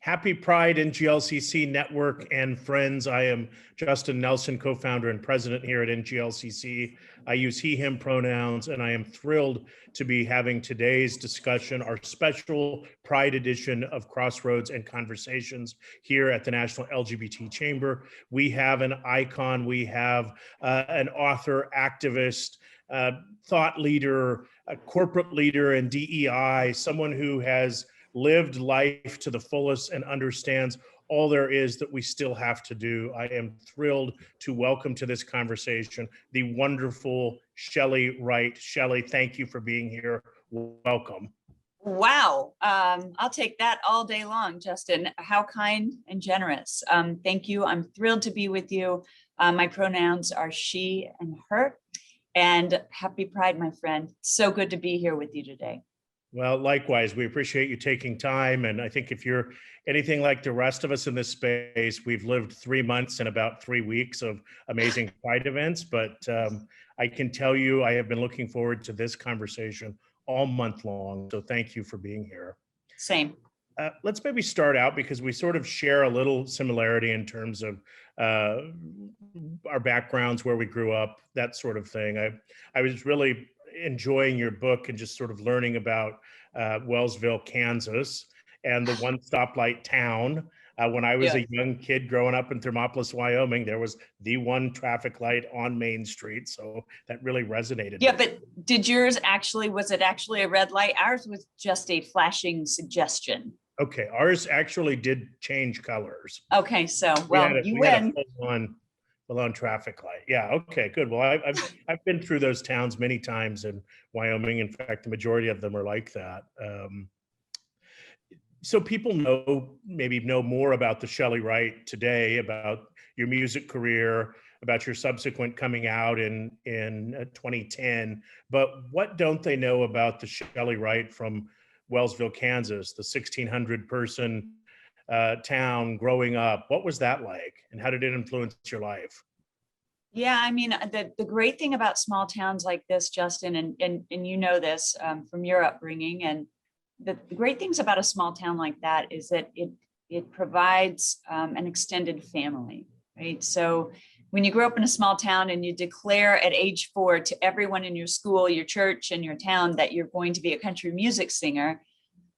Happy Pride NGLCC Network and friends. I am Justin Nelson, co-founder and president here at NGLCC. I use he, him pronouns, and I am thrilled to be having today's discussion, our special Pride edition of Crossroads and Conversations here at the National LGBT Chamber. We have an icon, we have an author, activist, thought leader, a corporate leader in DEI, someone who has lived life to the fullest and understands all there is that we still have to do. I am thrilled to welcome to this conversation the wonderful Chelys Wright. Chelys, thank you for being here. Welcome. Wow, I'll take that all day long, Justin. How kind and generous. Thank you. I'm thrilled to be with you. My pronouns are she and her. And happy Pride, my friend. So good to be here with you today. Well, likewise, we appreciate you taking time. And I think if you're anything like the rest of us in this space, we've lived 3 months and about 3 weeks of amazing Pride events. But I can tell you, I have been looking forward to this conversation all month long. So thank you for being here. Same. Let's maybe start out because we sort of share a little similarity in terms of our backgrounds, where we grew up, that sort of thing. I was really enjoying your book and just sort of learning about Wellsville, Kansas, and the one stoplight town. When I was a young kid growing up in Thermopolis, Wyoming, there was the one traffic light on Main Street. So that really resonated. Yeah, but did yours actually, was it actually a red light? Ours was just a flashing suggestion. Okay, ours actually did change colors. Okay, so, well, you win. On traffic light. Yeah. Okay, good. Well, I've been through those towns many times in Wyoming. In fact, the majority of them are like that. So people know more about the Chelys Wright today, about your music career, about your subsequent coming out in 2010. But what don't they know about the Chelys Wright from Wellsville, Kansas, the 1,600 person town growing up? What was that like, and how did it influence your life? Yeah, I mean, the great thing about small towns like this, Justin, and you know this from your upbringing, and the great things about a small town like that is that it provides an extended family, right? So when you grow up in a small town and you declare at age 4 to everyone in your school, your church, and your town that you're going to be a country music singer,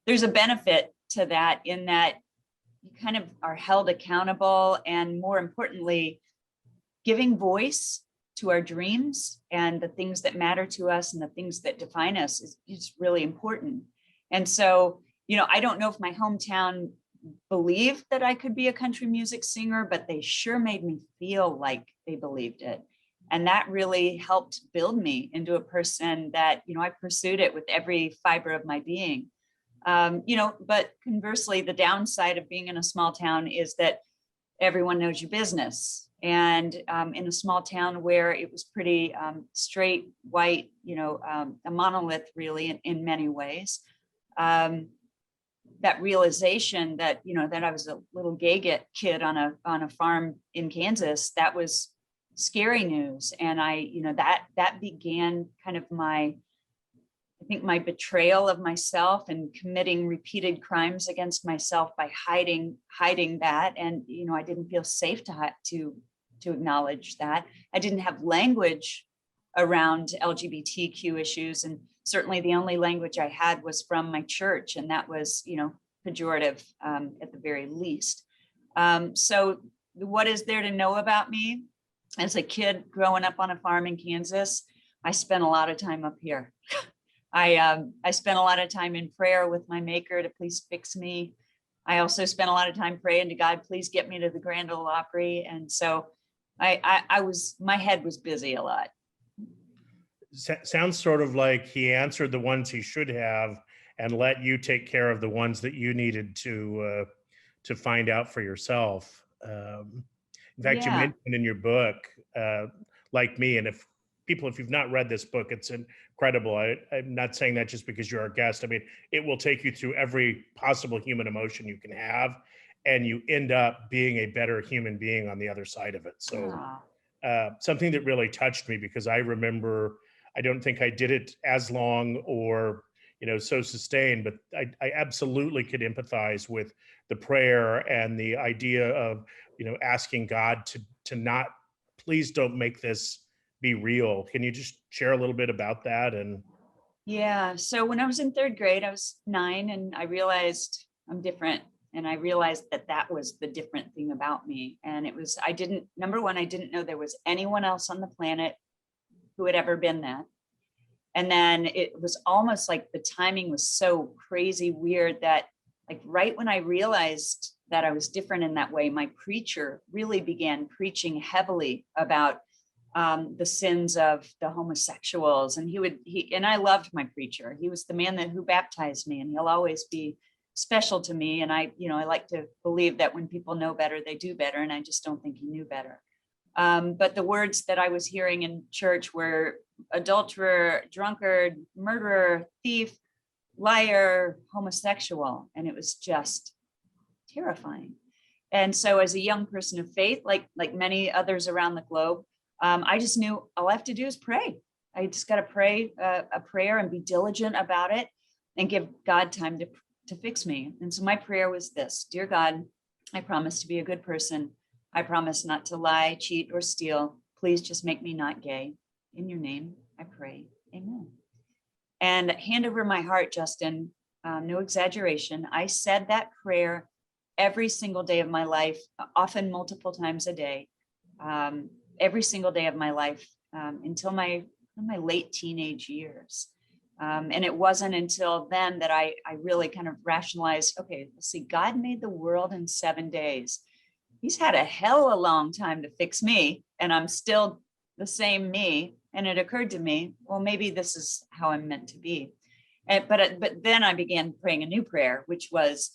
there's a benefit to that in that you kind of are held accountable, and more importantly, giving voice to our dreams and the things that matter to us and the things that define us is really important. And so, you know, I don't know if my hometown believed that I could be a country music singer, but they sure made me feel like they believed it. And that really helped build me into a person that, you know, I pursued it with every fiber of my being. You know, but conversely, the downside of being in a small town is that everyone knows your business. And in a small town where it was pretty straight, white, you know, a monolith really in many ways, that realization that, you know, that I was a little gay kid on a farm in Kansas, that was scary news. And you know, that began kind of I think my betrayal of myself and committing repeated crimes against myself by hiding that. And, you know, I didn't feel safe to acknowledge that. I didn't have language around LGBTQ issues. And certainly the only language I had was from my church. And that was, you know, pejorative at the very least. So what is there to know about me? As a kid growing up on a farm in Kansas, I spent a lot of time up here. I spent a lot of time in prayer with my maker to please fix me. I also spent a lot of time praying to God, please get me to the Grand Ole Opry. And so my head was busy a lot. Sounds sort of like he answered the ones he should have and let you take care of the ones that you needed to find out for yourself. In fact, you mentioned in your book, like me, and if you've not read this book, it's incredible. I'm not saying that just because you're our guest. I mean, it will take you through every possible human emotion you can have, and you end up being a better human being on the other side of it. So something that really touched me, because I remember, I don't think I did it as long or, so sustained, but I absolutely could empathize with the prayer and the idea of, asking God to not, please don't make this be real. Can you just share a little bit about that? And Yeah. So when I was in third grade, I was 9 and I realized I'm different. And I realized that that was the different thing about me. And it was, number one, I didn't know there was anyone else on the planet who had ever been that. And then it was almost like the timing was so crazy weird that, like, right when I realized that I was different in that way, my preacher really began preaching heavily about the sins of the homosexuals. And and I loved my preacher. He was the man who baptized me, and he'll always be special to me. And I like to believe that when people know better, they do better. And I just don't think he knew better. But the words that I was hearing in church were adulterer, drunkard, murderer, thief, liar, homosexual. And it was just terrifying. And so as a young person of faith, like many others around the globe, I just knew all I have to do is pray. I just got to pray a prayer and be diligent about it and give God time to fix me. And so my prayer was this: Dear God, I promise to be a good person. I promise not to lie, cheat, or steal. Please just make me not gay. In your name, I pray. Amen. And hand over my heart, Justin, no exaggeration. I said that prayer every single day of my life, often multiple times a day, every single day of my life until my late teenage years. And it wasn't until then that I really kind of rationalized, okay, let's see, God made the world in 7 days. He's had a hell of a long time to fix me, and I'm still the same me. And it occurred to me, well, maybe this is how I'm meant to be. But then I began praying a new prayer, which was,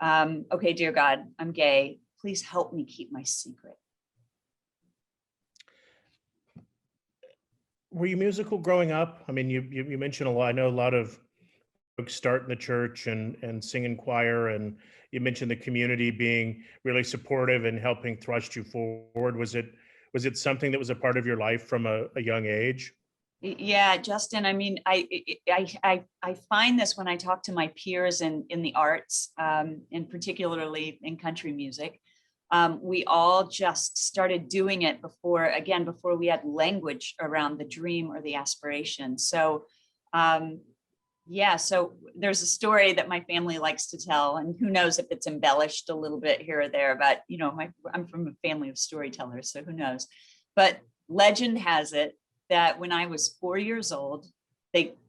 okay, dear God, I'm gay. Please help me keep my secret. were you musical growing up? I mean, you mentioned a lot. I know a lot of folks start in the church and sing in choir, and you mentioned the community being really supportive and helping thrust you forward. Was it something that was a part of your life from a young age? Yeah, Justin. I mean, I find this when I talk to my peers in the arts, and particularly in country music. We all just started doing it before we had language around the dream or the aspiration. So, yeah, so there's a story that my family likes to tell, and who knows if it's embellished a little bit here or there, but I'm from a family of storytellers, so who knows. But legend has it that when I was 4 years old,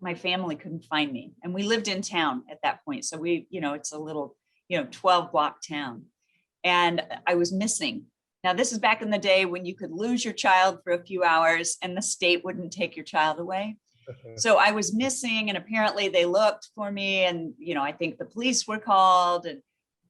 my family couldn't find me, and we lived in town at that point. So it's a little 12 block town, and I was missing. Now, this is back in the day when you could lose your child for a few hours and the state wouldn't take your child away. So I was missing, and apparently they looked for me, and I think the police were called,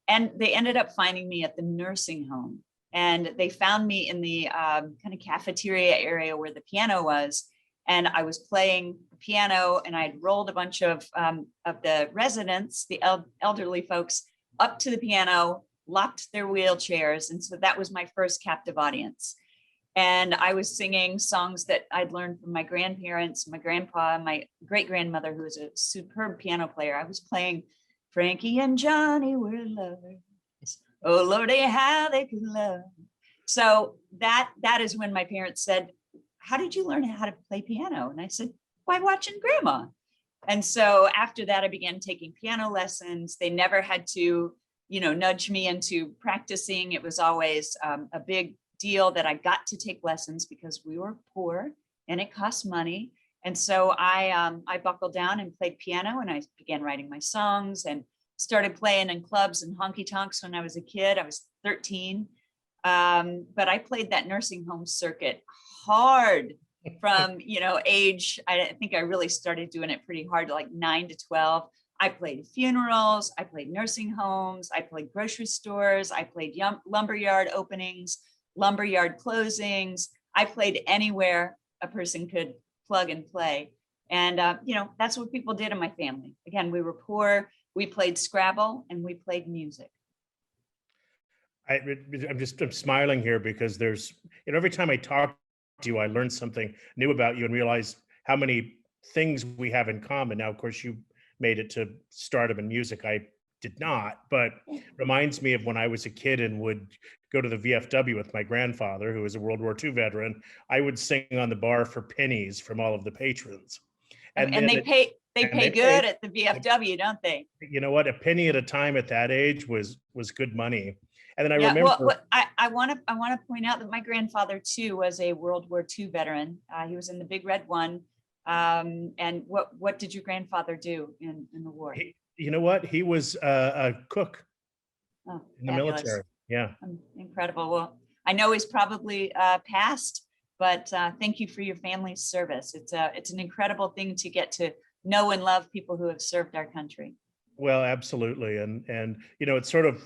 and they ended up finding me at the nursing home. And they found me in the kind of cafeteria area where the piano was, and I was playing the piano, and I'd rolled a bunch of the residents, the elderly folks, up to the piano, locked their wheelchairs, and so that was my first captive audience. And I was singing songs that I'd learned from my grandparents, my grandpa, my great-grandmother, who was a superb piano player. I was playing Frankie and Johnny were lovers. Oh, Lordy, how they could love. So that is when my parents said, how did you learn how to play piano? And I said, by watching Grandma. And so after that, I began taking piano lessons. They never had to, nudge me into practicing. It was always a big deal that I got to take lessons because we were poor and it cost money. And so I buckled down and played piano, and I began writing my songs and started playing in clubs and honky tonks when I was a kid. I was 13. But I played that nursing home circuit hard from, age, I think I really started doing it pretty hard, like 9 to 12. I played funerals, I played nursing homes, I played grocery stores, I played lumberyard openings, lumberyard closings. I played anywhere a person could plug and play. And, that's what people did in my family. Again, we were poor. We played Scrabble and we played music. I'm smiling here because there's, every time I talk to you, I learn something new about you and realize how many things we have in common. Now, of course, you made it to stardom in music. I did not, but reminds me of when I was a kid and would go to the VFW with my grandfather, who was a World War II veteran. I would sing on the bar for pennies from all of the patrons. And then they pay they good paid, at the VFW, don't they? you know what, a penny at a time at that age was good money. And then I Yeah, remember, well, I want to point out that my grandfather too was a World War II veteran. He was in the Big Red One. And what did your grandfather do in the war? you know what, he was a cook Oh, in the fabulous. military. Yeah. Incredible. Well, I know he's probably passed, but thank you for your family's service. It's an incredible thing to get to know and love people who have served our country. Well, absolutely. And you know, it's sort of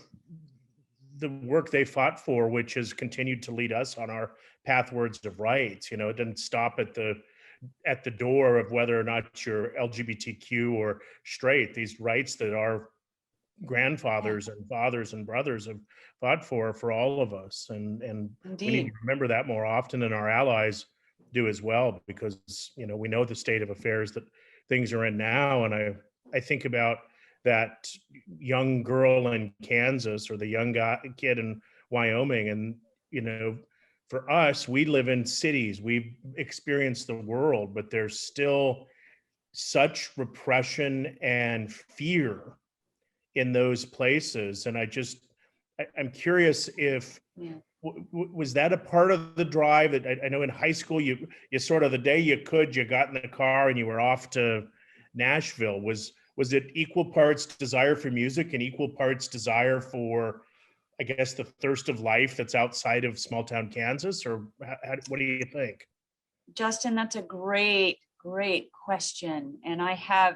the work they fought for, which has continued to lead us on our pathwards of rights. You know, it didn't stop at the door of whether or not you're LGBTQ or straight. These rights that our grandfathers and fathers and brothers have fought for all of us, and we need to remember that more often, and our allies do as well, because you know, we know the state of affairs that things are in now. And I think about that young girl in Kansas, or the young kid in Wyoming, and you know, for us, we live in cities, we've experienced the world, but there's still such repression and fear in those places. And I'm curious if, was that a part of the drive? That I know in high school, you sort of, the day you got in the car and you were off to Nashville. Was it equal parts desire for music and equal parts desire for, I guess, the thirst of life that's outside of small town Kansas? Or what do you think? Justin, that's a great question. And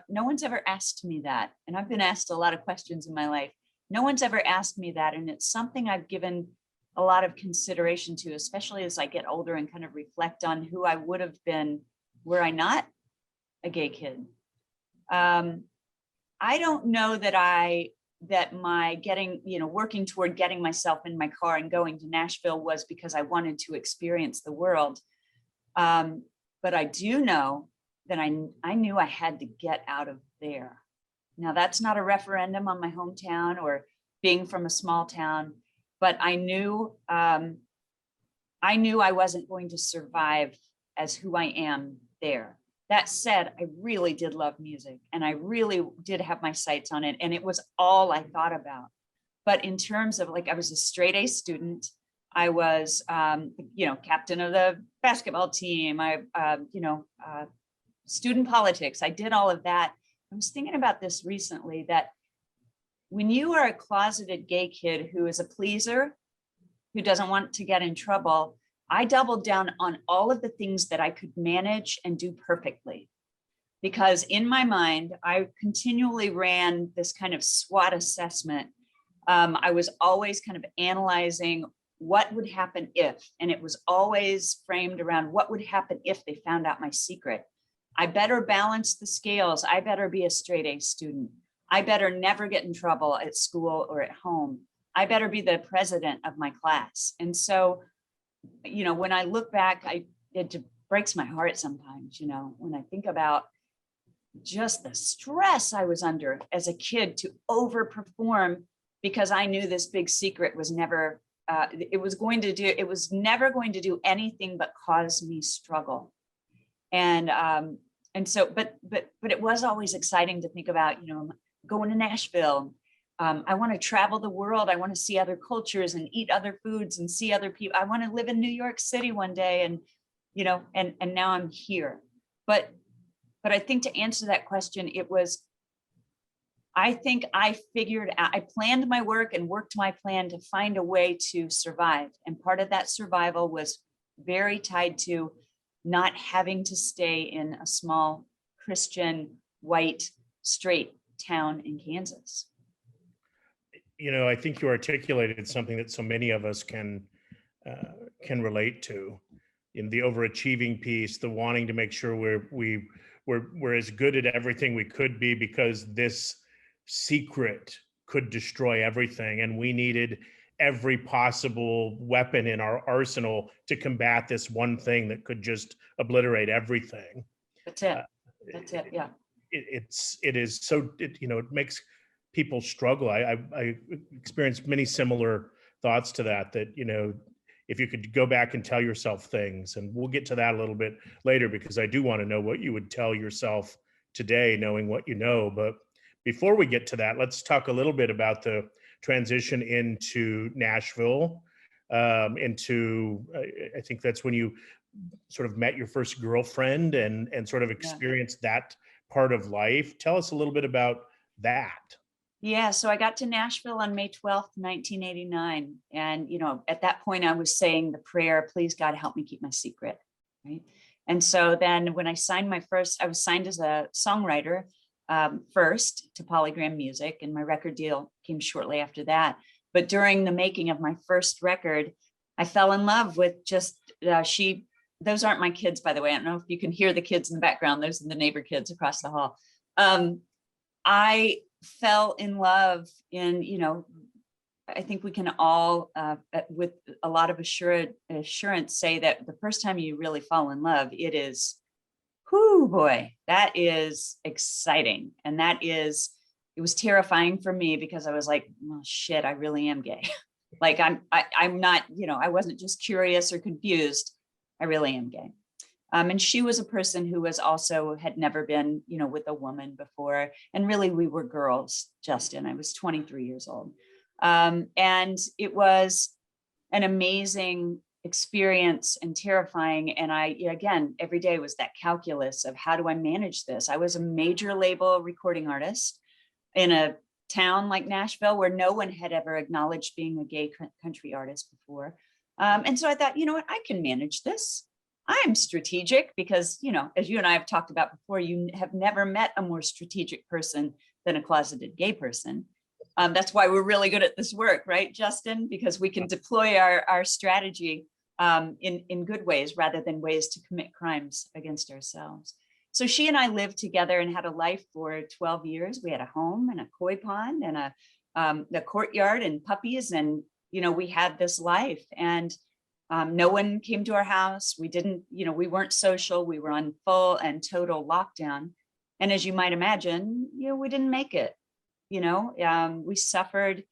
no one's ever asked me that. And I've been asked a lot of questions in my life. No one's ever asked me that. And it's something I've given a lot of consideration to, especially as I get older and kind of reflect on who I would have been were I not a gay kid. I don't know that my working toward getting myself in my car and going to Nashville was because I wanted to experience the world. But I do know that I knew I had to get out of there. Now, that's not a referendum on my hometown or being from a small town, but I knew I wasn't going to survive as who I am there. That said, I really did love music, and I really did have my sights on it, and it was all I thought about. But in terms of, like, I was a straight A student. I was, captain of the basketball team. Student politics. I did all of that. I was thinking about this recently, that when you are a closeted gay kid who is a pleaser, who doesn't want to get in trouble, I doubled down on all of the things that I could manage and do perfectly. Because in my mind, I continually ran this kind of SWOT assessment. I was always kind of analyzing what would happen if, and it was always framed around what would happen if they found out my secret. I better balance the scales. I better be a straight A student. I better never get in trouble at school or at home. I better be the president of my class. And so, when I look back, it breaks my heart sometimes, when I think about just the stress I was under as a kid to overperform, because I knew this big secret was never, it was never going to do anything but cause me struggle. And so, but it was always exciting to think about, going to Nashville. I want to travel the world. I want to see other cultures and eat other foods and see other people. I want to live in New York City one day, and and now I'm here. But I think, to answer that question, I think I figured out, I planned my work and worked my plan to find a way to survive. And part of that survival was very tied to not having to stay in a small Christian, white, straight town in Kansas. I think you articulated something that so many of us can relate to, in the overachieving piece, the wanting to make sure we're as good at everything we could be, because this secret could destroy everything, and we needed every possible weapon in our arsenal to combat this one thing that could just obliterate everything. That's it. Yeah. it is so, it makes people struggle. I experienced many similar thoughts to that, if you could go back and tell yourself things, and we'll get to that a little bit later, because I do want to know what you would tell yourself today, knowing what you know. But before we get to that, let's talk a little bit about the transition into Nashville, I think that's when you sort of met your first girlfriend and sort of experienced that part of life. Tell us a little bit about that. Yeah, so I got to Nashville on May 12th, 1989. And, at that point I was saying the prayer, please God, help me keep my secret, right? And so then when I signed I was signed as a songwriter first to Polygram Music, and my record deal came shortly after that. But during the making of my first record, I fell in love with those aren't my kids, by the way. I don't know if you can hear the kids in the background. Those are the neighbor kids across the hall. I fell in love in, I think we can all, with a lot of assurance, say that the first time you really fall in love, it is, whoo boy, that is exciting. And it was terrifying for me, because I was like, well, shit, I really am gay. Like I'm not, I wasn't just curious or confused. I really am gay. And she was a person who had never been, with a woman before. And really, we were girls, Justin. I was 23 years old. And it was an amazing experience and terrifying. And again, every day was that calculus of, how do I manage this? I was a major label recording artist in a town like Nashville, where no one had ever acknowledged being a gay country artist before. And so I thought, you know what, I can manage this. I'm strategic, because, as you and I have talked about before, you have never met a more strategic person than a closeted gay person. That's why we're really good at this work, right, Justin? Because we can deploy our strategy in good ways, rather than ways to commit crimes against ourselves. So she and I lived together and had a life for 12 years. We had a home and a koi pond and a courtyard and puppies. And, we had this life, and no one came to our house. We didn't, we weren't social. We were on full and total lockdown. And as you might imagine, we didn't make it, we suffered.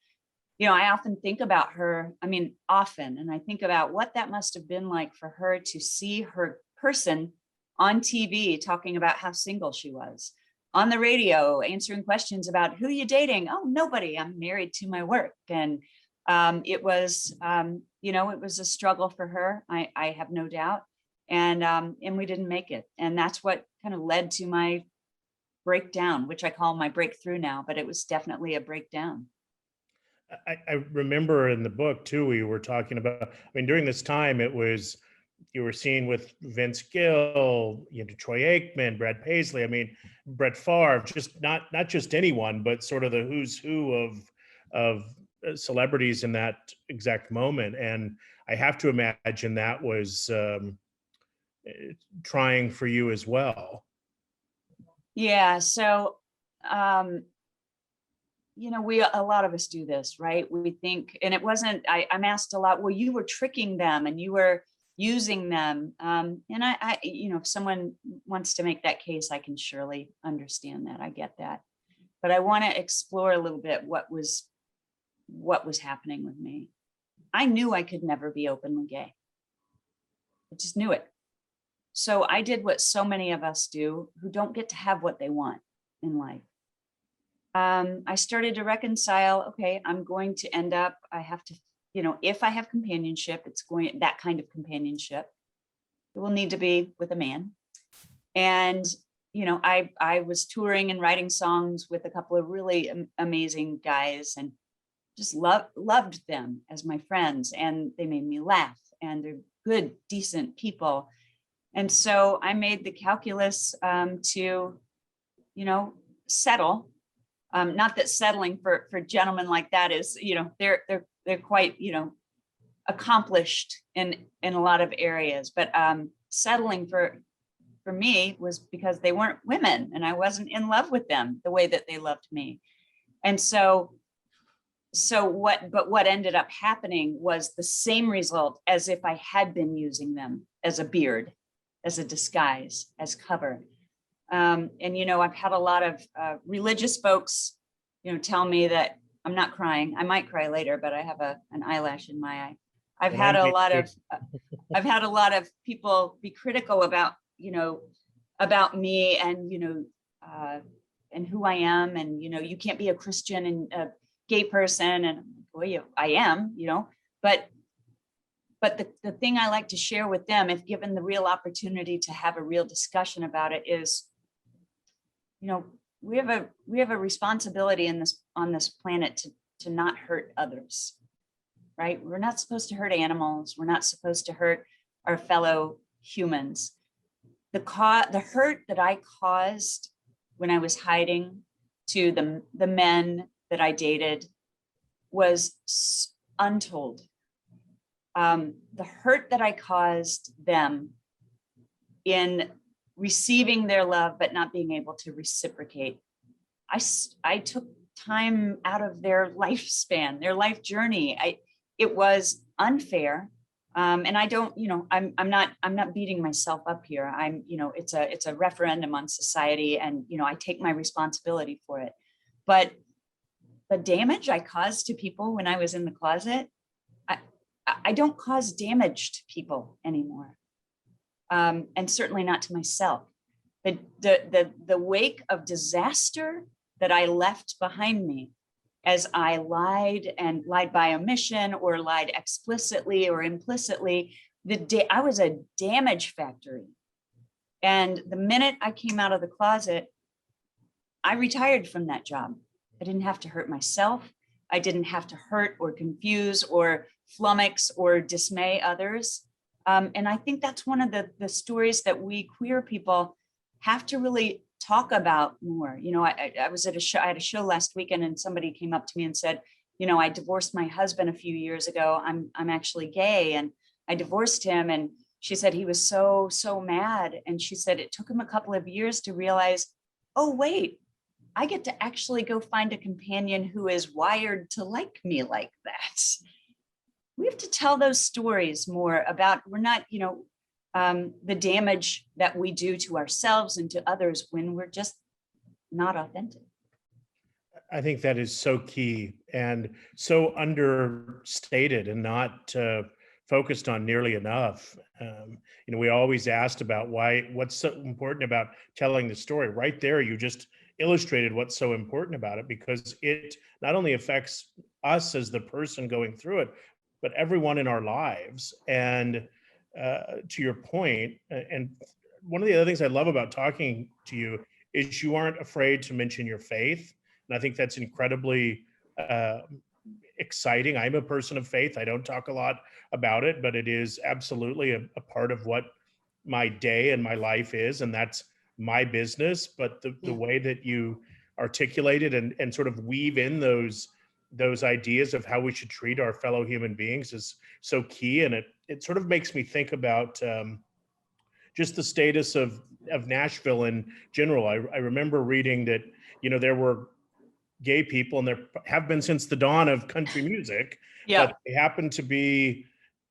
I often think about her, and I think about what that must have been like for her to see her person on TV talking about how single she was, on the radio answering questions about, who you dating? Oh, nobody, I'm married to my work. And it was a struggle for her. I have no doubt. And we didn't make it. And that's what kind of led to my breakdown, which I call my breakthrough now, but it was definitely a breakdown. I remember in the book too, we were talking about, during this time, you were seen with Vince Gill, Troy Aikman, Brad Paisley, Brett Favre, just not just anyone, but sort of the who's who of celebrities in that exact moment. And I have to imagine that was trying for you as well. Yeah. So, a lot of us do this, right? We think, and it wasn't, I'm asked a lot, well, you were tricking them and you were using them. And I, if someone wants to make that case, I can surely understand that. I get that. But I want to explore a little bit what was happening with me. I knew I could never be openly gay. I just knew it. So I did what so many of us do who don't get to have what they want in life. I started to reconcile, okay, I'm going to end up, I have to, if I have companionship, that kind of companionship, it will need to be with a man. And, I was touring and writing songs with a couple of really amazing guys, and just loved them as my friends, and they made me laugh, and they're good, decent people. And so I made the calculus to, settle. Not that settling for gentlemen like that is, they're quite, accomplished in a lot of areas, but settling for me was because they weren't women and I wasn't in love with them the way that they loved me. And what ended up happening was the same result as if I had been using them as a beard, as a disguise, as cover. And, I've had a lot of religious folks, tell me that I'm not crying. I might cry later, but I have an eyelash in my eye. I've had a lot of people be critical about, about me and who I am. And, you can't be a Christian and a gay person. And boy, I am, but the thing I like to share with them, if given the real opportunity to have a real discussion about it, is, we have a responsibility on this planet to not hurt others, right? We're not supposed to hurt animals. We're not supposed to hurt our fellow humans. The hurt that I caused when I was hiding to the men that I dated was untold. The hurt that I caused them in receiving their love, but not being able to reciprocate. I took time out of their lifespan, their life journey. It was unfair. And I don't, I'm not beating myself up here. It's a referendum on society, and, I take my responsibility for it. But the damage I caused to people when I was in the closet, I don't cause damage to people anymore. And certainly not to myself. The wake of disaster that I left behind me as I lied by omission or lied explicitly or implicitly, I was a damage factory. And the minute I came out of the closet, I retired from that job. I didn't have to hurt myself. I didn't have to hurt or confuse or flummox or dismay others. And I think that's one of the stories that we queer people have to really talk about more. I was at a show, I had a show last weekend, and somebody came up to me and said, I divorced my husband a few years ago. I'm actually gay, and I divorced him. And she said he was so mad. And she said it took him a couple of years to realize, oh, wait, I get to actually go find a companion who is wired to like me like that. We have to tell those stories more about, we're not, the damage that we do to ourselves and to others when we're just not authentic. I think that is so key and so understated and not focused on nearly enough. We always asked about what's so important about telling the story. Right there, you just illustrated what's so important about it, because it not only affects us as the person going through it, but everyone in our lives. And to your point, and one of the other things I love about talking to you is you aren't afraid to mention your faith. And I think that's incredibly exciting. I'm a person of faith. I don't talk a lot about it, but it is absolutely a part of what my day and my life is. And that's my business. But the way that you articulate it and sort of weave in those ideas of how we should treat our fellow human beings is so key. And it sort of makes me think about just the status of Nashville in general. I remember reading that, there were gay people, and there have been since the dawn of country music, but they happen to be,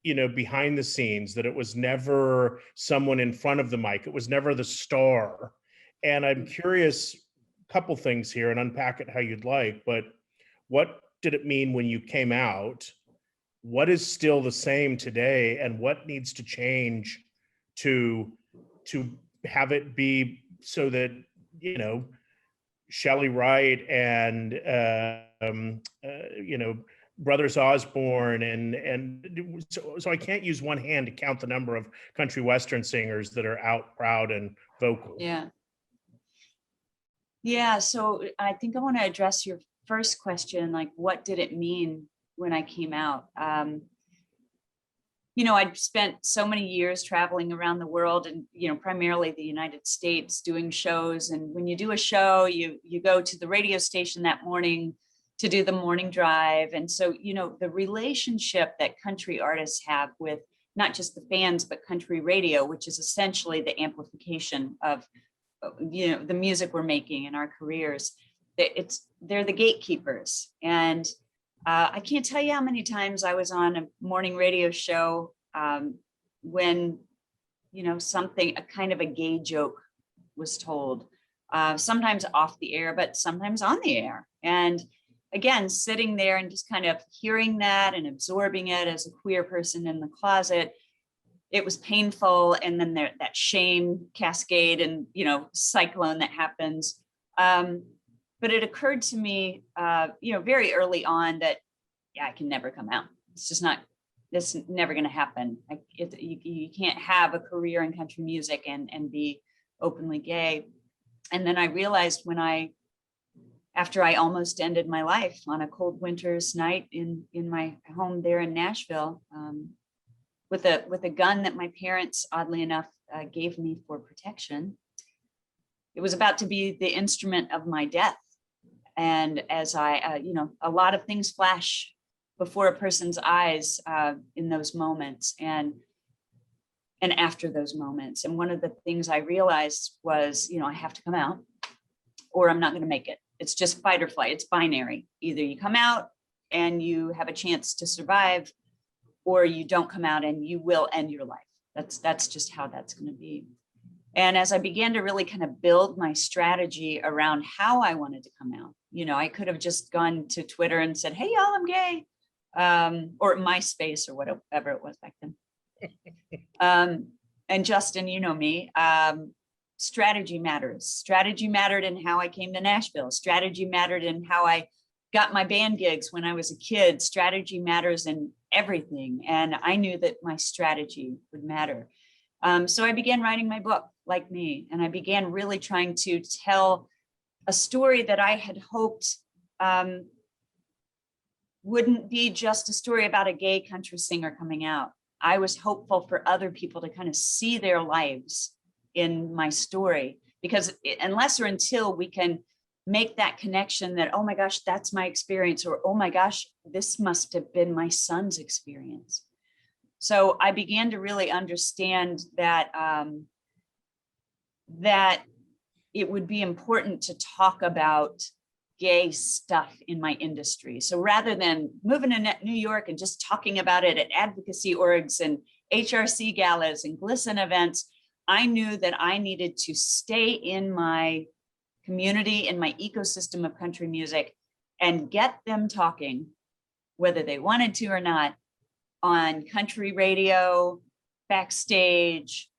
behind the scenes, that it was never someone in front of the mic. It was never the star. And I'm curious, a couple things here, and unpack it how you'd like, but what did it mean when you came out? What is still the same today, and what needs to change to have it be so that, Shelley Wright and Brothers Osborne and so I can't use one hand to count the number of country western singers that are out proud and vocal. Yeah. So I think I want to address your first question, like, what did it mean when I came out? I'd spent so many years traveling around the world and, primarily the United States, doing shows. And when you do a show, you go to the radio station that morning to do the morning drive. And so, the relationship that country artists have with not just the fans, but country radio, which is essentially the amplification of, the music we're making in our careers. They're the gatekeepers. And I can't tell you how many times I was on a morning radio show when, a kind of a gay joke was told, sometimes off the air, but sometimes on the air. And again, sitting there and just kind of hearing that and absorbing it as a queer person in the closet, it was painful. And then that shame cascade and, you know, cyclone that happens. But it occurred to me, you know, very early on that, yeah, I can never come out. It's just not, this is never going to happen. You can't have a career in country music and be openly gay. And then I realized after I almost ended my life on a cold winter's night in my home there in Nashville, with a gun that my parents, oddly enough, gave me for protection. It was about to be the instrument of my death. And as you know, a lot of things flash before a person's eyes in those moments and after those moments. And one of the things I realized was, you know, I have to come out or I'm not going to make it. It's just fight or flight. It's binary. Either you come out and you have a chance to survive, or you don't come out and you will end your life. That's just how that's going to be. And as I began to really kind of build my strategy around how I wanted to come out, you know, I could have just gone to Twitter and said, hey, y'all, I'm gay, or MySpace or whatever it was back then. And Justin, you know me, strategy matters. Strategy mattered in how I came to Nashville. Strategy mattered in how I got my band gigs when I was a kid. Strategy matters in everything. And I knew that my strategy would matter. So I began writing my book, Like Me, and I began really trying to tell a story that I had hoped wouldn't be just a story about a gay country singer coming out. I was hopeful for other people to kind of see their lives in my story, because unless or until we can make that connection that, oh my gosh, that's my experience, or oh my gosh, this must have been my son's experience. So I began to really understand that that it would be important to talk about gay stuff in my industry. So rather than moving to New York and just talking about it at advocacy orgs and HRC galas and GLSEN events, I knew that I needed to stay in my community, in my ecosystem of country music, and get them talking, whether they wanted to or not, on country radio, backstage,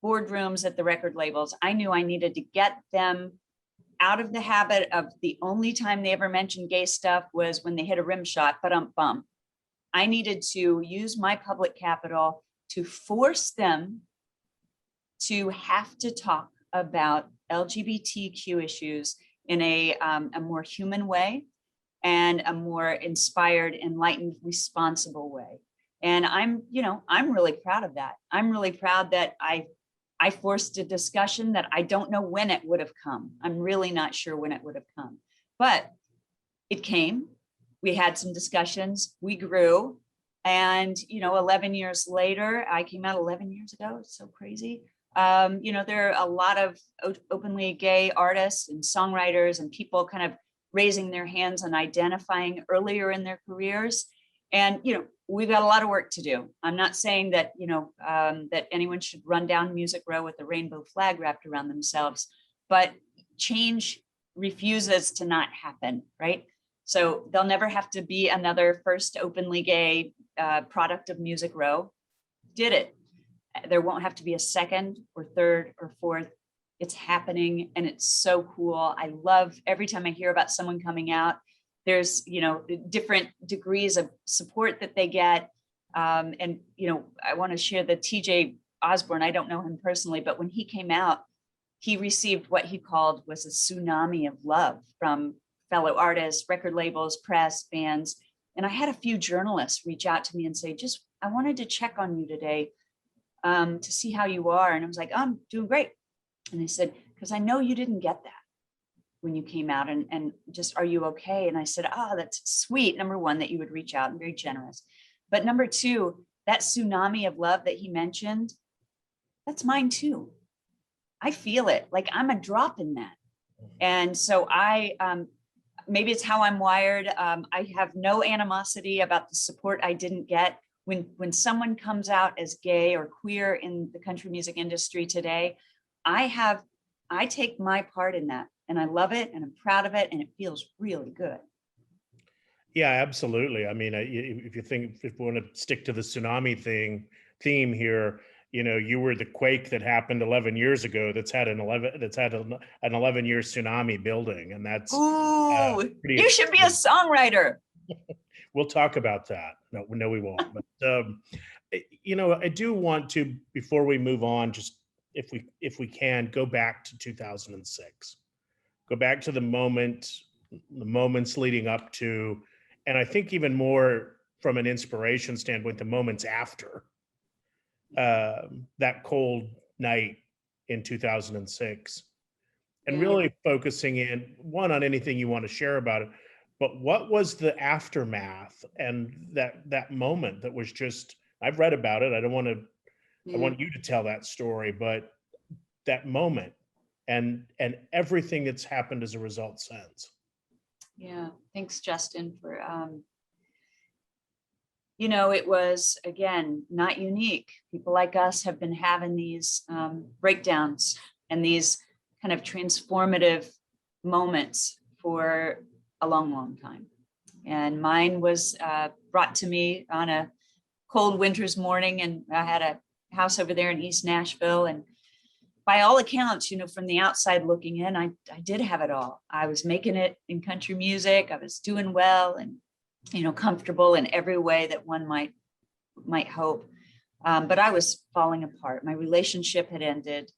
boardrooms at the record labels. I knew I needed to get them out of the habit of the only time they ever mentioned gay stuff was when they hit a rim shot, bum. I needed to use my public capital to force them to have to talk about LGBTQ issues in a more human way and a more inspired, enlightened, responsible way. And I'm really proud of that. I'm really proud that I forced a discussion that I don't know when it would have come. I'm really not sure when it would have come, but it came. We had some discussions, we grew. And, 11 years later, I came out 11 years ago. It's so crazy. There are a lot of openly gay artists and songwriters and people kind of raising their hands and identifying earlier in their careers. And, we've got a lot of work to do. I'm not saying that, that anyone should run down Music Row with a rainbow flag wrapped around themselves, but change refuses to not happen, right? So there'll never have to be another first openly gay product of Music Row. Did it. There won't have to be a second or third or fourth. It's happening and it's so cool. I love every time I hear about someone coming out. There's, different degrees of support that they get. I want to share the TJ Osborne. I don't know him personally, but when he came out, he received what he called was a tsunami of love from fellow artists, record labels, press, bands. And I had a few journalists reach out to me and say, I wanted to check on you today to see how you are. And I was like, I'm doing great. And they said, because I know you didn't get that when you came out, and just, are you okay? And I said, that's sweet. Number one, that you would reach out and very generous. But number two, that tsunami of love that he mentioned, that's mine too. I feel it, like I'm a drop in that. And so maybe it's how I'm wired. I have no animosity about the support I didn't get. When someone comes out as gay or queer in the country music industry today, I have I take my part in that, and I love it, and I'm proud of it, and it feels really good. Yeah, absolutely. I mean, if we want to stick to the tsunami theme here, you were the quake that happened 11 years ago. That's had an 11-year tsunami building, and that's Ooh, pretty you should be a extreme. songwriter. We'll talk about that. No, we won't. But I do want to, before we move on, just if we can, go back to 2006. Go back to the moments leading up to, and I think even more from an inspiration standpoint, the moments after that cold night in 2006, and Yeah. really focusing in on anything you want to share about it, but what was the aftermath and that moment that was just, I've read about it. I Yeah. want you to tell that story, but that moment and everything that's happened as a result since. Yeah. Thanks, Justin, for it was, again, not unique. People like us have been having these breakdowns and these kind of transformative moments for a long, long time. And mine was brought to me on a cold winter's morning, and I had a house over there in East Nashville. And by all accounts, from the outside looking in, I did have it all. I was making it in country music. I was doing well and, comfortable in every way that one might hope. But I was falling apart. My relationship had ended,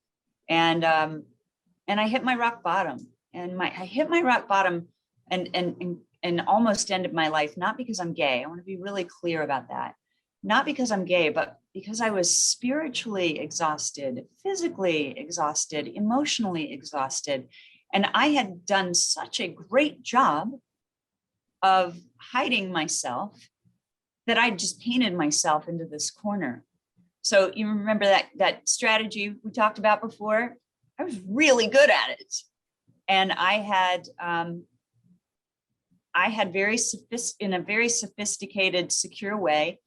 and I hit my rock bottom. And I hit my rock bottom and almost ended my life, not because I'm gay. I want to be really clear about that. Not because I'm gay, but because I was spiritually exhausted, physically exhausted, emotionally exhausted. And I had done such a great job of hiding myself that I just painted myself into this corner. So you remember that strategy we talked about before? I was really good at it. And I had in a very sophisticated, secure way,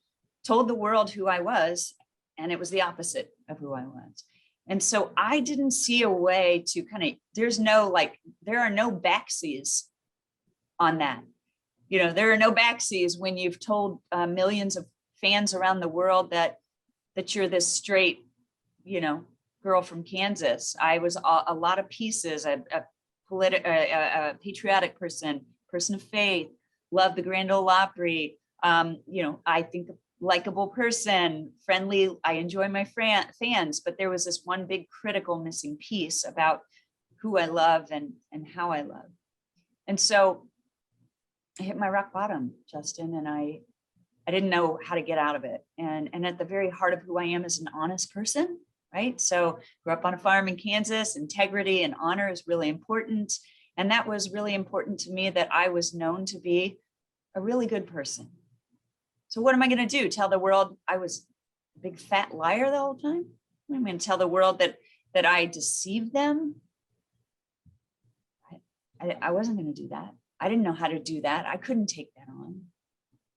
told the world who I was, and it was the opposite of who I was. And so I didn't see a way to there are no backseas on that. There are no backseas when you've told millions of fans around the world that you're this straight, girl from Kansas. I was a lot of pieces, a patriotic person of faith, love the Grand Ole Opry. I think a likable person, friendly. I enjoy my fans, but there was this one big critical missing piece about who I love and how I love. And so I hit my rock bottom, Justin, and I didn't know how to get out of it. And at the very heart of who I am is an honest person, right? So grew up on a farm in Kansas. Integrity and honor is really important. And that was really important to me, that I was known to be a really good person. So what am I going to do? Tell the world I was a big fat liar the whole time? I'm going to tell the world that I deceived them? I wasn't going to do that. I didn't know how to do that. I couldn't take that on.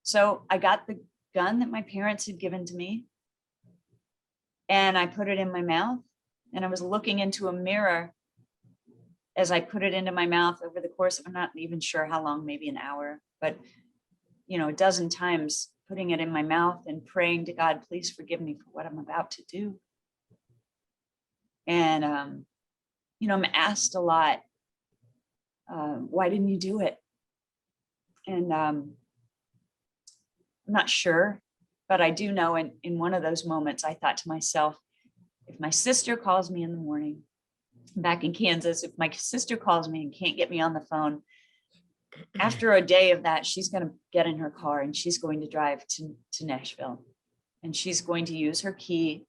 So I got the gun that my parents had given to me, and I put it in my mouth, and I was looking into a mirror as I put it into my mouth over the course of, I'm not even sure how long, maybe an hour, but a dozen times, putting it in my mouth and praying to God, please forgive me for what I'm about to do. And, I'm asked a lot, why didn't you do it? And I'm not sure, but I do know in one of those moments, I thought to myself, if my sister calls me in the morning, back in Kansas, if my sister calls me and can't get me on the phone, after a day of that, she's going to get in her car and she's going to drive to Nashville, and she's going to use her key,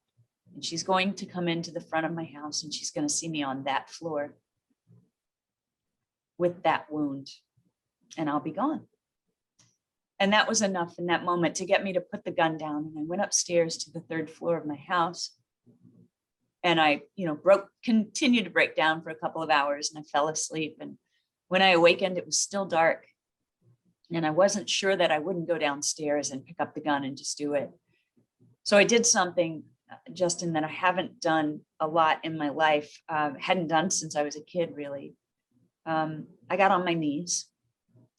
and she's going to come into the front of my house, and she's going to see me on that floor with that wound, and I'll be gone. And that was enough in that moment to get me to put the gun down. And I went upstairs to the third floor of my house, and I, continued to break down for a couple of hours, and I fell asleep. And when I awakened, it was still dark, and I wasn't sure that I wouldn't go downstairs and pick up the gun and just do it. So I did something Justin, that I haven't done a lot in my life, hadn't done since I was a kid, really. I got on my knees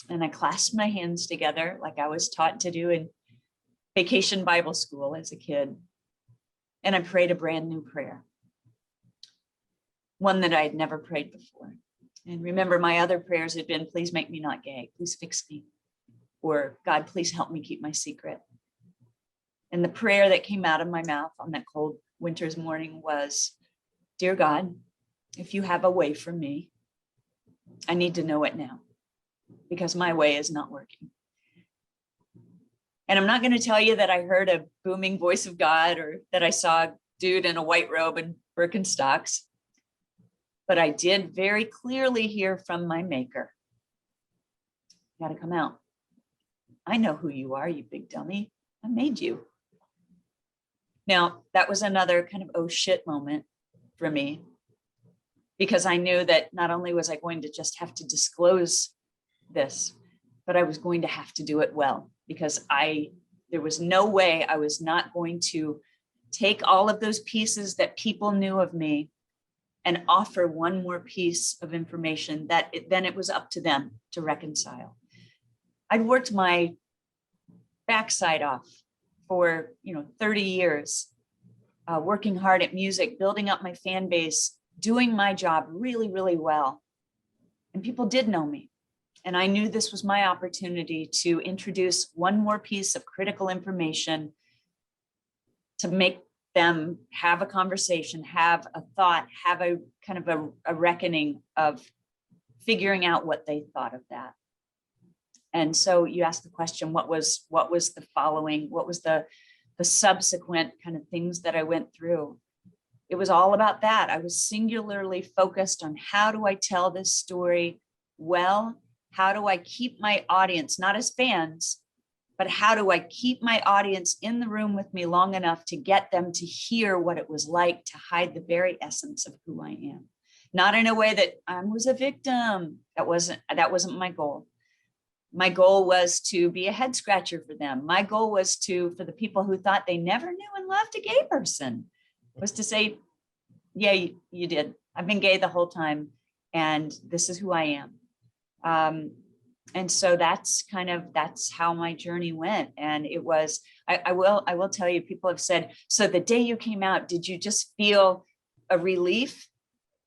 and I clasped my hands together like I was taught to do in vacation Bible school as a kid. And I prayed a brand new prayer, one that I had never prayed before. And remember, my other prayers had been, please make me not gay, please fix me, or God, please help me keep my secret. And the prayer that came out of my mouth on that cold winter's morning was, dear God, if you have a way for me, I need to know it now, because my way is not working. And I'm not going to tell you that I heard a booming voice of God or that I saw a dude in a white robe and Birkenstocks, but I did very clearly hear from my maker. You got to come out. I know who you are, you big dummy. I made you. Now, that was another kind of oh shit moment for me, because I knew that not only was I going to just have to disclose this, but I was going to have to do it well, because there was no way I was not going to take all of those pieces that people knew of me and offer one more piece of information that then it was up to them to reconcile. I'd worked my backside off for 30 years, working hard at music, building up my fan base, doing my job really, really well. And people did know me. And I knew this was my opportunity to introduce one more piece of critical information to make them have a conversation, have a thought, have a kind of a reckoning of figuring out what they thought of that. And so you asked the question, what was the following? What was the subsequent kind of things that I went through? It was all about that. I was singularly focused on, how do I tell this story well? How do I keep my audience, not as fans, but how do I keep my audience in the room with me long enough to get them to hear what it was like to hide the very essence of who I am? Not in a way that I was a victim. That wasn't my goal. My goal was to be a head scratcher for them. My goal was for the people who thought they never knew and loved a gay person, was to say, yeah, you did. I've been gay the whole time, and this is who I am. And so that's how my journey went. And it was, I will tell you, people have said, so the day you came out, did you just feel a relief?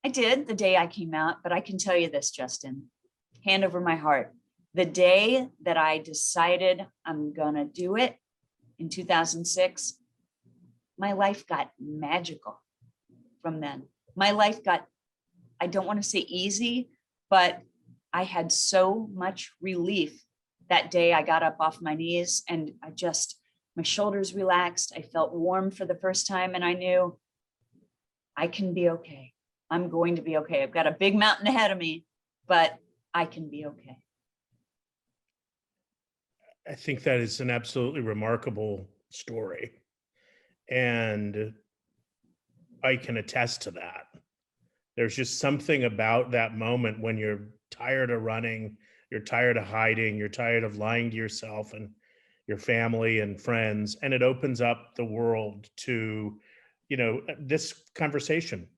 I did the day I came out, but I can tell you this, Justin, hand over my heart. The day that I decided I'm gonna do it in 2006, my life got magical from then. My life got, I don't want to say easy, but I had so much relief that day. I got up off my knees and my shoulders relaxed. I felt warm for the first time, and I knew I can be okay. I'm going to be okay. I've got a big mountain ahead of me, but I can be okay. I think that is an absolutely remarkable story. And I can attest to that. There's just something about that moment when you're tired of running, you're tired of hiding, you're tired of lying to yourself and your family and friends, and it opens up the world to, this conversation.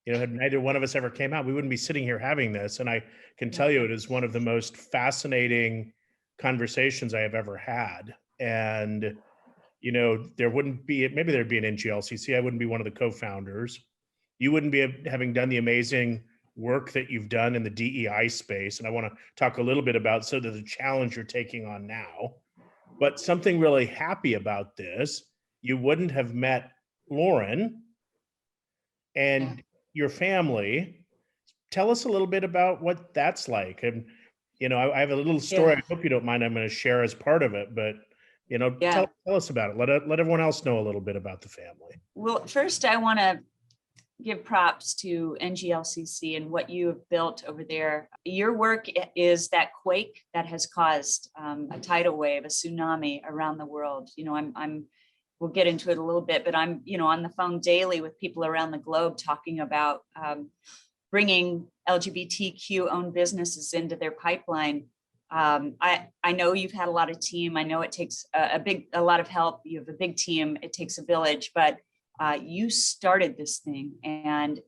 Had neither one of us ever came out, we wouldn't be sitting here having this. And I can tell you, it is one of the most fascinating conversations I have ever had. And, there wouldn't be, maybe there'd be an NGLCC. I wouldn't be one of the co-founders. You wouldn't be having done the amazing work that you've done in the DEI space. And I want to talk a little bit about the challenge you're taking on now. But something really happy about this, you wouldn't have met Lauren and your family. Tell us a little bit about what that's like. And, I have a little story. I hope you don't mind. I'm going to share as part of it, but, tell us about it. Let everyone else know a little bit about the family. Well, first I want to give props to NGLCC and what you have built over there. Your work is that quake that has caused a tidal wave, a tsunami around the world. We'll get into it a little bit, but I'm, on the phone daily with people around the globe talking about bringing LGBTQ-owned businesses into their pipeline. I know you've had a lot of team. I know it takes a lot of help. You have a big team. It takes a village, but You started this thing, and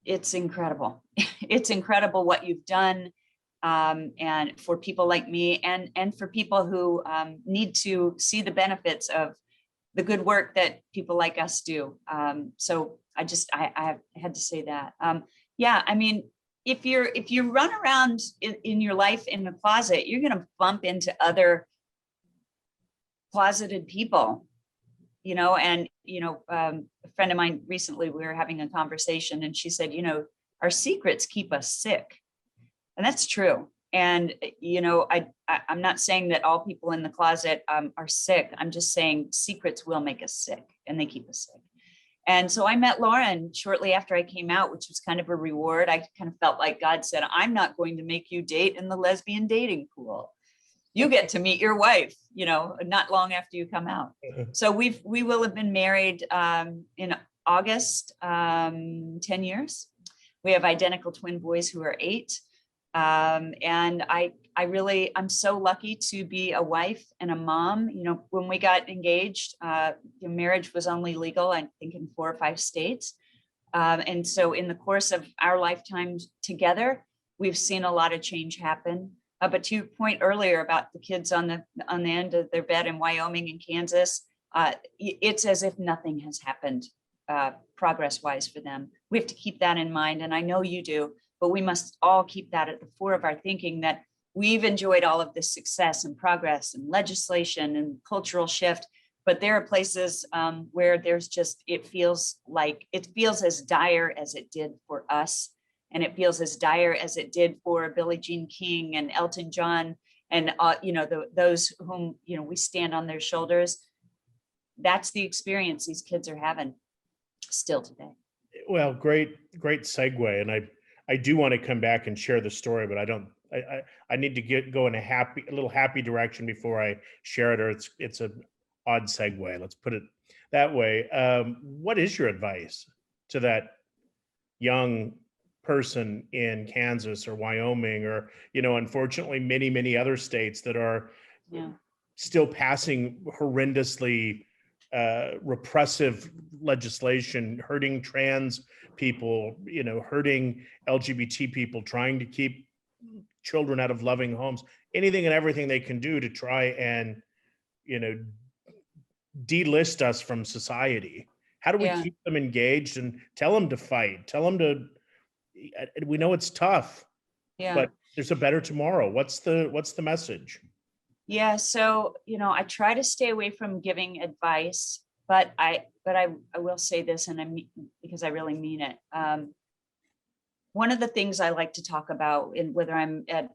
it's incredible. It's incredible what you've done. And for people like me, and for people who need to see the benefits of the good work that people like us do. So I had to say that. Yeah, I mean, if you run around in your life in the closet, you're going to bump into other closeted people, and a friend of mine recently, we were having a conversation, and she said, our secrets keep us sick. And that's true. And, I'm not saying that all people in the closet are sick. I'm just saying secrets will make us sick, and they keep us sick. And so I met Lauren shortly after I came out, which was kind of a reward. I kind of felt like God said, I'm not going to make you date in the lesbian dating pool. You get to meet your wife, not long after you come out. So we will have been married in August, 10 years. We have identical twin boys who are 8. And I'm so lucky to be a wife and a mom. When we got engaged, marriage was only legal, I think, in 4 or 5 states. And so in the course of our lifetimes together, we've seen a lot of change happen. But to your point earlier about the kids on the end of their bed in Wyoming and Kansas, it's as if nothing has happened progress-wise for them. We have to keep that in mind, and I know you do. But we must all keep that at the fore of our thinking, that we've enjoyed all of this success and progress and legislation and cultural shift. But there are places where there's it feels as dire as it did for us. And it feels as dire as it did for Billie Jean King and Elton John and, those whom, we stand on their shoulders. That's the experience these kids are having still today. Well, great segue. And I do want to come back and share the story, but I need to go in a little happy direction before I share it, or it's an odd segue. Let's put it that way. What is your advice to that young person in Kansas or Wyoming, or, unfortunately, many other states that are still passing horrendously repressive legislation, hurting trans people, hurting LGBT people, trying to keep children out of loving homes, anything and everything they can do to try and, delist us from society. How do we keep them engaged and tell them to fight? Tell them to, we know it's tough, but there's a better tomorrow. What's the message? Yeah. So, I try to stay away from giving advice, but I will say this, and because I really mean it. One of the things I like to talk about, in whether I'm at,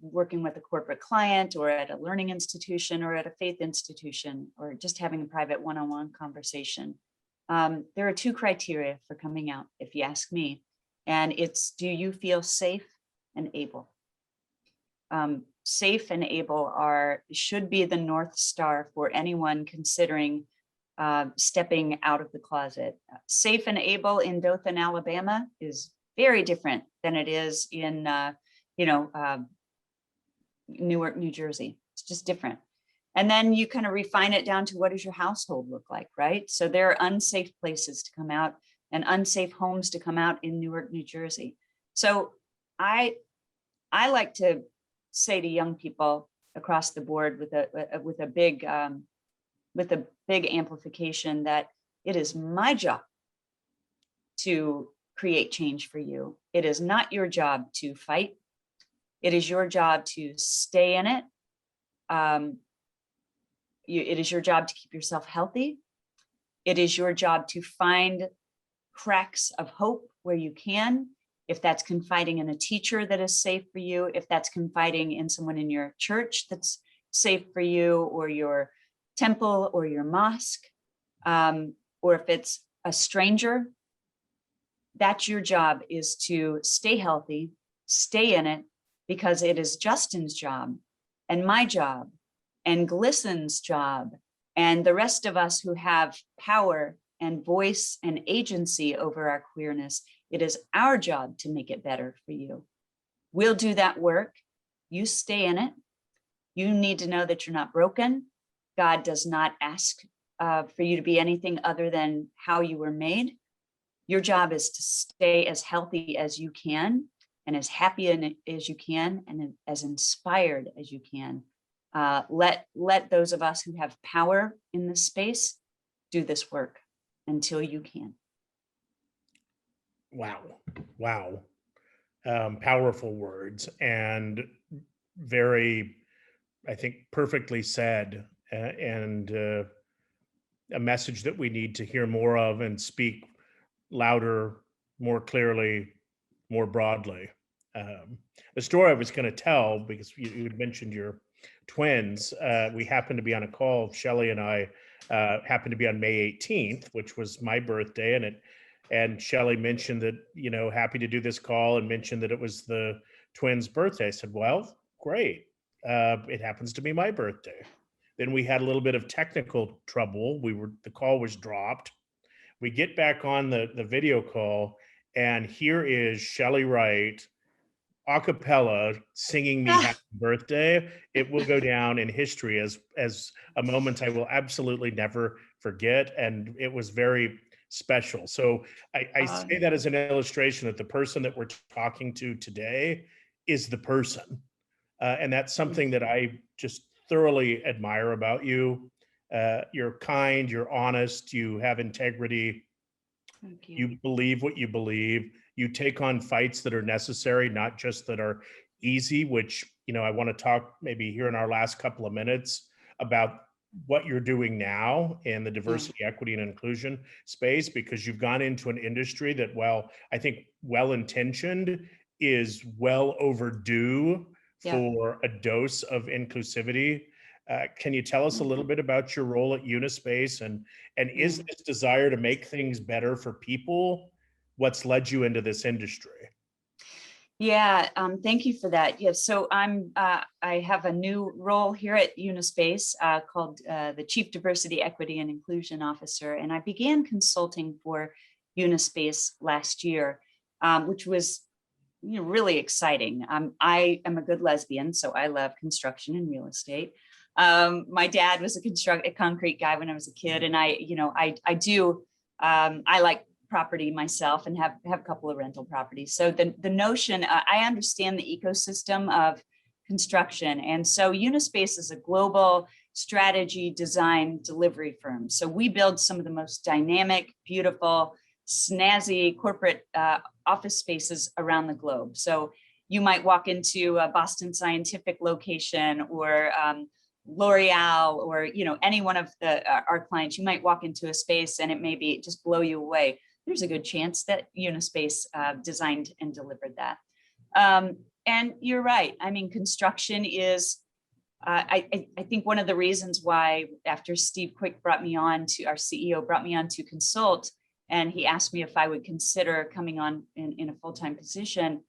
working with a corporate client or at a learning institution or at a faith institution, or just having a private one-on-one conversation, there are 2 criteria for coming out, if you ask me. And it's, do you feel safe and able? Safe and able should be the North Star for anyone considering stepping out of the closet. Safe and able in Dothan, Alabama is very different than it is in, Newark, New Jersey. It's just different. And then you kind of refine it down to, what does your household look like, right? So there are unsafe places to come out and unsafe homes to come out in Newark, New Jersey. So I like to say to young people across the board with a big amplification, that it is my job to create change for you. It is not your job to fight. It is your job to stay in it. It is your job to keep yourself healthy. It is your job to find cracks of hope where you can. If that's confiding in a teacher that is safe for you, if that's confiding in someone in your church that's safe for you, or your temple or your mosque, or if it's a stranger, that's your job, is to stay healthy, stay in it, because it is Justin's job and my job and Glissan's job and the rest of us who have power and voice and agency over our queerness. It is our job to make it better for you. We'll do that work. You stay in it. You need to know that you're not broken. God does not ask for you to be anything other than how you were made. Your job is to stay as healthy as you can, and as happy as you can, and as inspired as you can. Let those of us who have power in this space do this work until you can. Wow. Wow. Powerful words, and very, I think, perfectly said, and a message that we need to hear more of and speak louder, more clearly, more broadly. The story I was going to tell, because you had mentioned your twins, we happened to be on a call, Shelley and I happened to be on May 18th, which was my birthday, and Shelley mentioned that, happy to do this call, and mentioned that it was the twins' birthday. I said, well, great. It happens to be my birthday. Then we had a little bit of technical trouble. The call was dropped. We get back on the video call, and here is Shelley Wright, a cappella, singing me happy birthday. It will go down in history as a moment I will absolutely never forget. And it was very special. So I say that as an illustration that the person that we're talking to today is the person. And that's something that I just thoroughly admire about you. You're kind, you're honest, you have integrity. Thank you. You believe what you believe. You take on fights that are necessary, not just that are easy, which, I want to talk maybe here in our last couple of minutes about what you're doing now in the diversity, equity, and inclusion space, because you've gone into an industry that, well, I think well-intentioned, is well overdue for a dose of inclusivity. Can you tell us a little bit about your role at Unispace, and is this desire to make things better for people what's led you into this industry? Yeah, thank you for that. Yes, so I have a new role here at Unispace called the Chief Diversity, Equity, and Inclusion Officer, and I began consulting for Unispace last year, which was really exciting. I am a good lesbian, so I love construction and real estate. My dad was a concrete guy when I was a kid, and I like property myself and have a couple of rental properties. So the notion, I understand the ecosystem of construction. And so Unispace is a global strategy, design, delivery firm. So we build some of the most dynamic, beautiful, snazzy corporate office spaces around the globe. So you might walk into a Boston Scientific location, or L'Oreal, or any one of our clients. You might walk into a space and it may be just blow you away. There's a good chance that Unispace designed and delivered that. And you're right. I mean, construction is, I think, one of the reasons why, after Steve Quick our CEO brought me on to consult, and he asked me if I would consider coming on in a full-time position.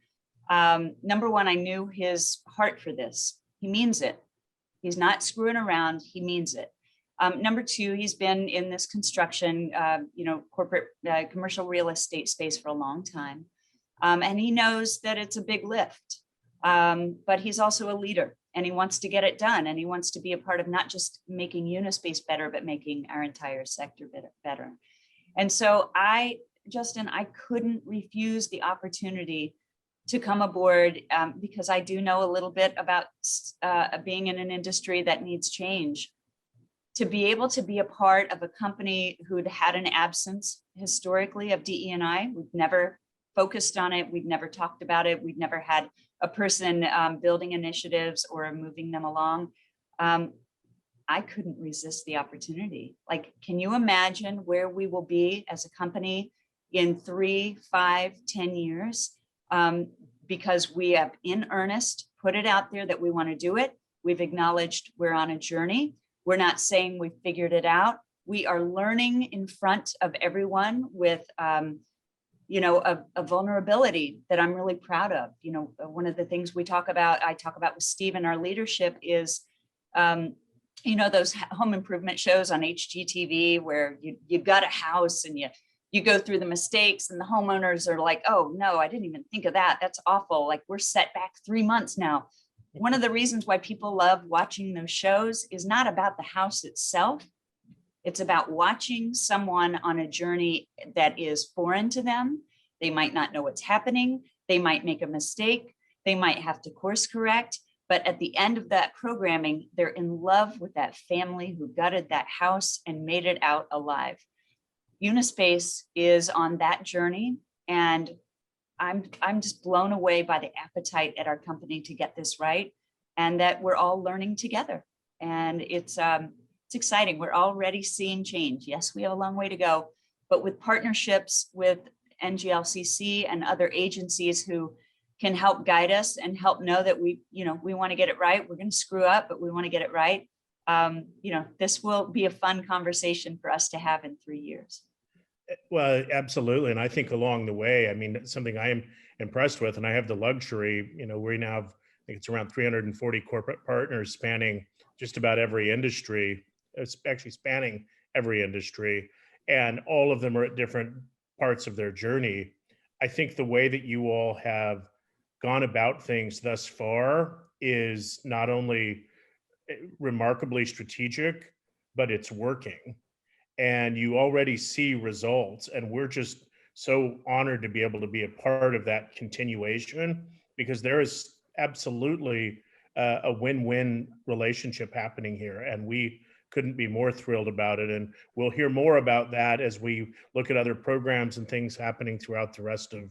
Number one, I knew his heart for this. He means it. He's not screwing around. He means it. Number two, he's been in this construction, corporate, commercial real estate space for a long time. And he knows that it's a big lift, but he's also a leader, and he wants to get it done. And he wants to be a part of not just making Unispace better, but making our entire sector better. And so Justin, I couldn't refuse the opportunity to come aboard, because I do know a little bit about being in an industry that needs change. To be able to be a part of a company who'd had an absence historically of DE&I, we've never focused on it, we've never talked about it, we've never had a person building initiatives or moving them along. I couldn't resist the opportunity. Like, can you imagine where we will be as a company in 3, 5, 10 years? Because we have in earnest put it out there that we want to do it. We've acknowledged we're on a journey. We're not saying we've figured it out. We are learning in front of everyone with, a vulnerability that I'm really proud of. One of the things I talk about with Steve and our leadership is, those home improvement shows on HGTV where you've got a house and you go through the mistakes, and the homeowners are like, oh no, I didn't even think of that. That's awful. Like, we're set back 3 months now. One of the reasons why people love watching those shows is not about the house itself. It's about watching someone on a journey that is foreign to them. They might not know what's happening. They might make a mistake. They might have to course correct. But at the end of that programming, they're in love with that family who gutted that house and made it out alive. Unispace is on that journey. And I'm just blown away by the appetite at our company to get this right, and that we're all learning together. And it's exciting. We're already seeing change. Yes, we have a long way to go, but with partnerships with NGLCC and other agencies who can help guide us and help know that we want to get it right. We're going to screw up, but we want to get it right. This will be a fun conversation for us to have in 3 years. Well, absolutely. And I think along the way, I mean, something I am impressed with, and I have the luxury, we now have, I think it's around 340 corporate partners spanning just about every industry. It's actually spanning every industry, and all of them are at different parts of their journey. I think the way that you all have gone about things thus far is not only remarkably strategic, but it's working. And you already see results. And we're just so honored to be able to be a part of that continuation, because there is absolutely a win-win relationship happening here. And we couldn't be more thrilled about it. And we'll hear more about that as we look at other programs and things happening throughout the rest of.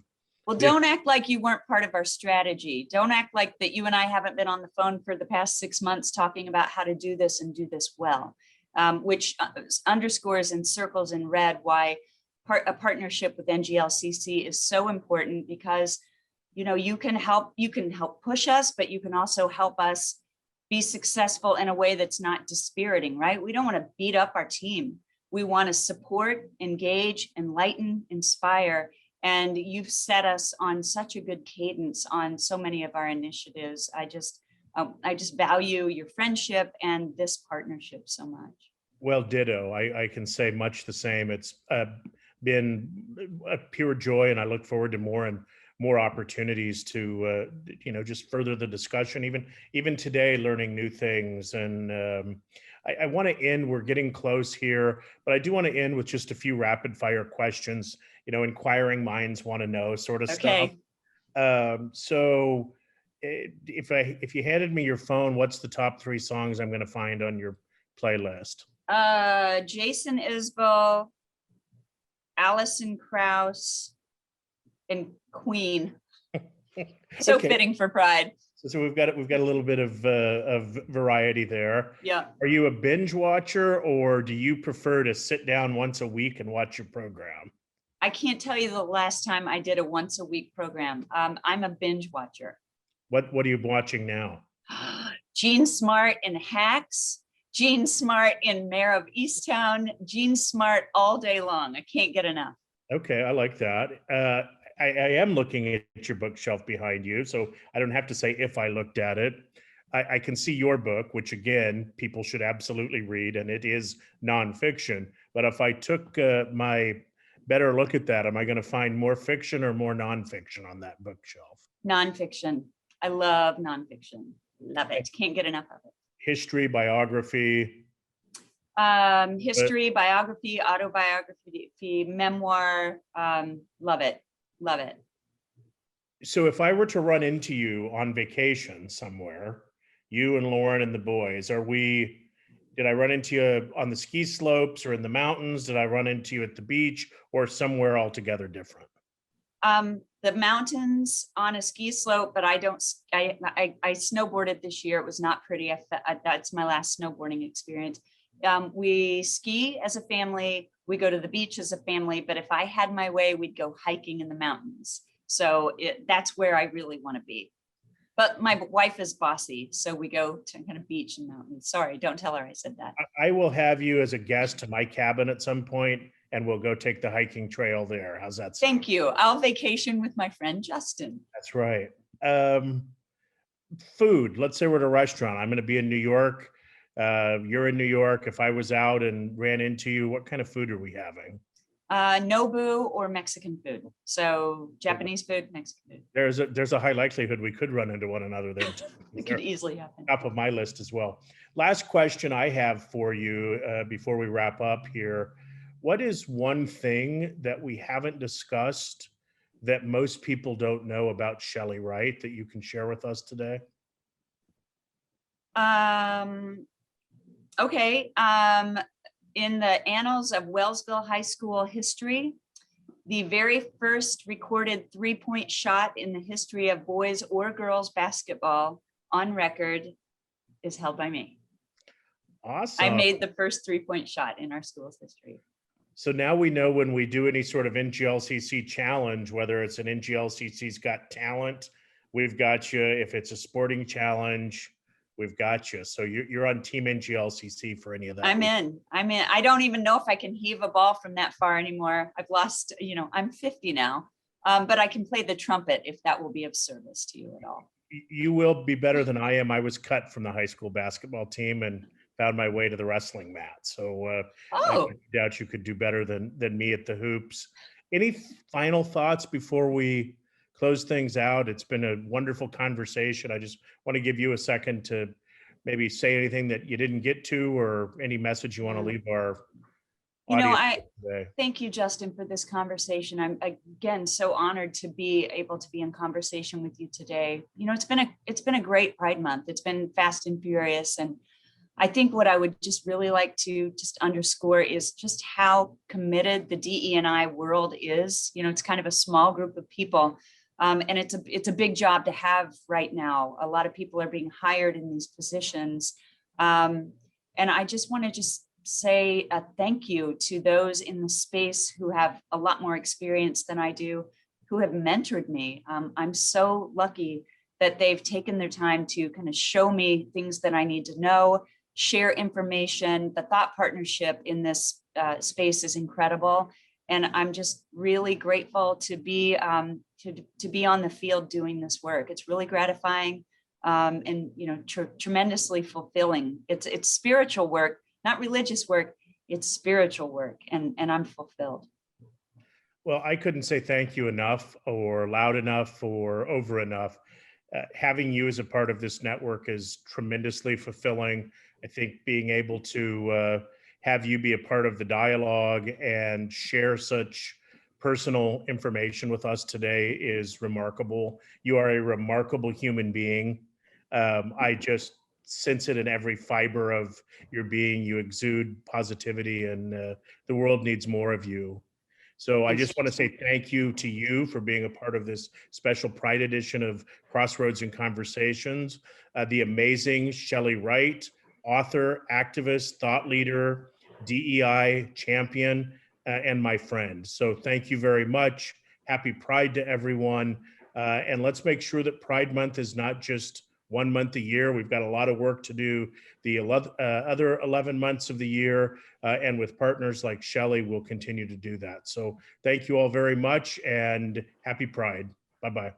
Well, don't act like you weren't part of our strategy. Don't act like that you and I haven't been on the phone for the past 6 months talking about how to do this and do this well, which underscores and circles in red why a partnership with NGLCC is so important, because you can help push us, but you can also help us be successful in a way that's not dispiriting, right? We don't want to beat up our team. We want to support, engage, enlighten, inspire. And you've set us on such a good cadence on so many of our initiatives. I just value your friendship and this partnership so much. Well, ditto. I can say much the same. It's been a pure joy, and I look forward to more and more opportunities to just further the discussion. Even today, learning new things. And I want to end. We're getting close here, but I do want to end with just a few rapid fire questions. Inquiring minds want to know sort of stuff. So if you handed me your phone, what's the top 3 songs I'm going to find on your playlist? Jason Isbell, Alison Krauss, and Queen. So okay. Fitting for Pride. So we've got a little bit of variety there. Yeah. Are you a binge watcher, or do you prefer to sit down once a week and watch your program? I can't tell you the last time I did a once a week program. I'm a binge watcher. What are you watching now? Gene Smart in Hacks, Gene Smart in Mayor of Easttown, Gene Smart all day long. I can't get enough. Okay, I like that. I am looking at your bookshelf behind you, so I don't have to say if I looked at it. I can see your book, which again, people should absolutely read, and it is nonfiction. But if I took my better look at that, am I going to find more fiction or more nonfiction on that bookshelf? Nonfiction. I love nonfiction. Love it. Can't get enough of it. History, biography. History, biography, autobiography, memoir. Love it. Love it. So if I were to run into you on vacation somewhere, you and Lauren and the boys, did I run into you on the ski slopes or in the mountains? Did I run into you at the beach or somewhere altogether different? The mountains on a ski slope, but I snowboarded this year. It was not pretty. That's my last snowboarding experience. We ski as a family. We go to the beach as a family, but if I had my way, we'd go hiking in the mountains. So that's where I really want to be. But my wife is bossy, so we go to kind of beach and mountains. Sorry, don't tell her I said that. I will have you as a guest to my cabin at some point, and we'll go take the hiking trail there. How's that sound? Thank you. I'll vacation with my friend Justin. That's right. Food. Let's say we're at a restaurant. I'm going to be in New York. You're in New York. If I was out and ran into you, what kind of food are we having? Nobu or Mexican food. So Japanese food, Mexican food. There's a high likelihood we could run into one another there. It could easily happen. Top of my list as well. Last question I have for you before we wrap up here. What is one thing that we haven't discussed that most people don't know about Chelys Wright that you can share with us today? Okay. In the annals of Wellsville High School history, the very first recorded three-point shot in the history of boys or girls basketball on record is held by me. Awesome. I made the first three-point shot in our school's history. So now we know when we do any sort of NGLCC challenge, whether it's an NGLCC's Got Talent, we've got you. If it's a sporting challenge, we've got you. So you're on Team NGLCC for any of that. I'm in. I don't even know if I can heave a ball from that far anymore. I've lost, I'm 50 now, but I can play the trumpet if that will be of service to you at all. You will be better than I am. I was cut from the high school basketball team and found my way to the wrestling mat. So I doubt you could do better than me at the hoops. Any final thoughts before we close things out? It's been a wonderful conversation. I just want to give you a second to maybe say anything that you didn't get to, or any message you want to leave our audience today. Thank you, Justin, for this conversation. I'm again so honored to be able to be in conversation with you today. It's been a great Pride Month. It's been fast and furious, and I think what I would just really like to just underscore is just how committed the DE&I world is. It's kind of a small group of people, and it's a big job to have right now. A lot of people are being hired in these positions, and I just want to say a thank you to those in the space who have a lot more experience than I do, who have mentored me. I'm so lucky that they've taken their time to kind of show me things that I need to know, share information. The thought partnership in this space is incredible. And I'm just really grateful to be to be on the field doing this work. It's really gratifying and tremendously fulfilling. It's spiritual work, not religious work. It's spiritual work, and I'm fulfilled. Well, I couldn't say thank you enough, or loud enough, or over enough. Having you as a part of this network is tremendously fulfilling. I think being able to have you be a part of the dialogue and share such personal information with us today is remarkable. You are a remarkable human being. I just sense it in every fiber of your being. You exude positivity, and the world needs more of you. So I just want to say thank you to you for being a part of this special Pride edition of Crossroads and Conversations. The amazing Chelys Wright, author, activist, thought leader, DEI champion, and my friend. So thank you very much. Happy Pride to everyone. And let's make sure that Pride Month is not just 1 month a year. We've got a lot of work to do the other 11 months of the year. And with partners like Chelys, we'll continue to do that. So thank you all very much, and happy Pride. Bye-bye.